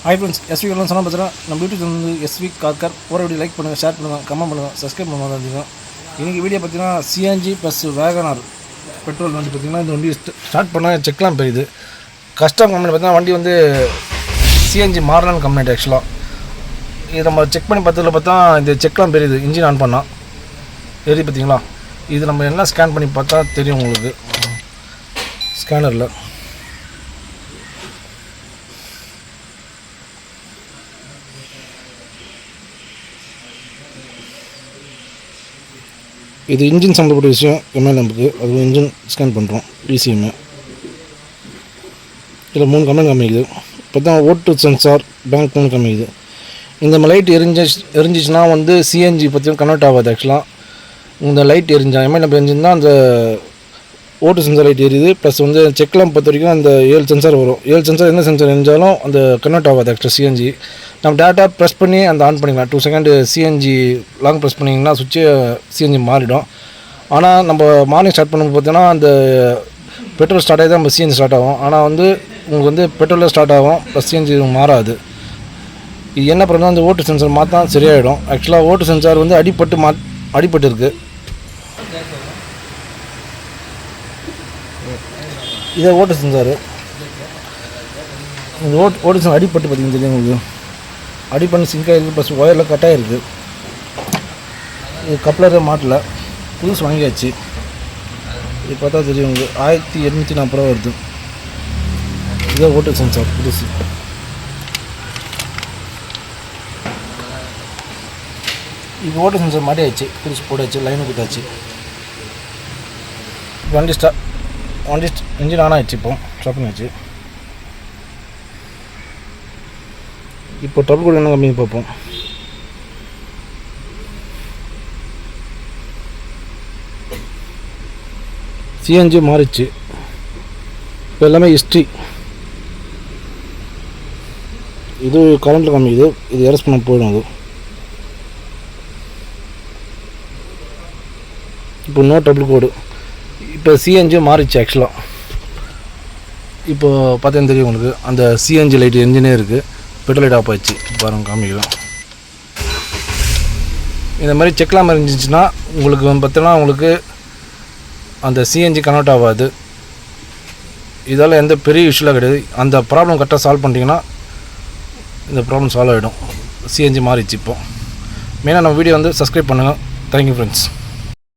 Hi friends, SV எல்லாம் சொன்னால் பார்த்தீங்கன்னா நம்ம யூடியூப் வந்து எஸ்வி கார் ஒரு வீடியோ லைக் பண்ணுங்கள், ஷேர் பண்ணுங்கள், கமெண்ட் பண்ணுங்கள், சப்ஸ்கிரைப் பண்ணுங்கள். தெரிஞ்சுக்கோங்க. இன்றைக்கி வீடியோ பார்த்தீங்கன்னா சிஎன்ஜி ப்ளஸ் வேகனார் பெட்ரோல் வண்டி பார்த்தீங்கன்னா இந்த வண்டி ஸ்டார்ட் பண்ணால் செக்லாம் பெரியுது. கஸ்டம் கம்பெனி பார்த்தீங்கன்னா வண்டி வந்து சிஎன்ஜி மாரலான கம்பெனி. ஆக்சுவலாக இது நம்ம செக் பண்ணி பார்த்ததில் பார்த்தா இந்த செக்லாம் பெரியுது. இன்ஜின் ஆன் பண்ணால் எரி பார்த்தீங்களா, இது நம்ம எல்லாம் ஸ்கேன் பண்ணி பார்த்தா தெரியும் உங்களுக்கு. ஸ்கேனரில் இது இன்ஜின் சம்மந்தப்பட்ட விஷயம். எம்எல்எம்புக்கு அது இன்ஜின் ஸ்கேன் பண்ணுறோம். இசிஎம்மு இதில் 3 கமெண்ட் காமிக்குது. இப்போ தான் ஓட்டு சென்சார் பேங்க் மூணு காமிக்குது. இந்த லைட் எரிஞ்சிச்சுன்னா வந்து சிஎன்ஜி பற்றியும் கன்வெர்ட் ஆகாது. ஆக்சுவலாக இந்த லைட் எரிஞ்சா எம்எல்எம்பு எரிஞ்சுன்னா அந்த ஓட்டு சென்சார் லைட் எரியுது. ப்ளஸ் வந்து செக்லாம் பொறுத்த வரைக்கும் அந்த 7 சென்சார் வரும். 7 சென்சார் என்ன சென்சார் எரிஞ்சாலும் அந்த கன்வெர்ட் ஆகாது. ஆக்சுவலாக சிஎன்ஜி நம்ம டேரெக்டாக ப்ரெஸ் பண்ணி அந்த ஆன் பண்ணிக்கலாம். 2 செகண்ட் சிஎன்ஜி லாங் ப்ரெஸ் பண்ணிங்கன்னா சுவிட்சு சிஎன்ஜி மாறிடும். ஆனால் நம்ம மார்னிங் ஸ்டார்ட் பண்ணும்போது பார்த்தீங்கன்னா அந்த பெட்ரோல் ஸ்டார்ட் ஆகி தான் நம்ம சிஎன்ஜி ஸ்டார்ட் ஆகும். ஆனால் வந்து உங்களுக்கு வந்து பெட்ரோலில் ஸ்டார்ட் ஆகும், ப்ளஸ் சிஎன்ஜி மாறாது. இது என்ன பண்ணால் அந்த ஓட்டு சென்சார் மாற்றா சரியாயிடும். ஆக்சுவலாக ஓட்டு சென்சார் வந்து அடிபட்டு இருக்குது. இதே ஓட்டு சென்சார், இந்த ஓட்டு சென்சார் அடிபட்டு பார்த்திங்கன்னா தெரியும் உங்களுக்கு. அடிப்பண்ணி சிங்காக இருக்குது, ப்ளஸ் ஒயரில் கட்டாக இருக்குது. இது கப்ளரே மாட்டலை, புதுசு வாங்கியாச்சு. இது பார்த்தா தெரியும் உங்களுக்கு. 1840 ரூபா வருது. இதே ஓட்டு சென்சார் புதுசு. இப்போ ஓட்டு சென்சார் மாட்டியாச்சு, புதுசு போட்டாச்சு, லைனு கொடுத்தாச்சு. வண்டி இன்ஜின் ஆன் ஆகிடுச்சு. இப்போ ஸ்டாப் பண்ணியாச்சு. இப்போ ட்ரபிள் கூட என்ன கம்மி பார்ப்போம். சிஎன்ஜி மாறிச்சு. இப்போ எல்லாமே ஹிஸ்ட்ரி. இது கரண்ட்டில் காமிக்குது. இது எரஸ் பண்ண போயிடும். அது இப்போ நோ ட்ரபிள் கோடு. இப்போ சிஎன்ஜி மாறிச்சு. ஆக்சுவலாக இப்போ பார்த்தீங்கன்னா தெரியும் உங்களுக்கு. அந்த சிஎன்ஜி லைட் என்ஜினே இருக்குது. பெட்ரோல் லைட் ஆஃப் ஆச்சு. பாருங்க காமிக்கலாம். இந்த மாதிரி செக்லாம் இருந்துச்சுன்னா உங்களுக்கு பார்த்தீங்கன்னா உங்களுக்கு அந்த சிஎன்ஜி கன்வெர்ட் ஆகாது. இதால் எந்த பெரிய இஷ்யூலாம் கிடையாது. அந்த ப்ராப்ளம் கரெக்டாக சால்வ் பண்ணிட்டீங்கன்னா இந்த ப்ராப்ளம் சால்வ் ஆகிடும். சிஎன்ஜி மாறிச்சு. இப்போ மெயினாக நம்ம வீடியோ வந்து சப்ஸ்கிரைப் பண்ணுங்கள். Thank you friends.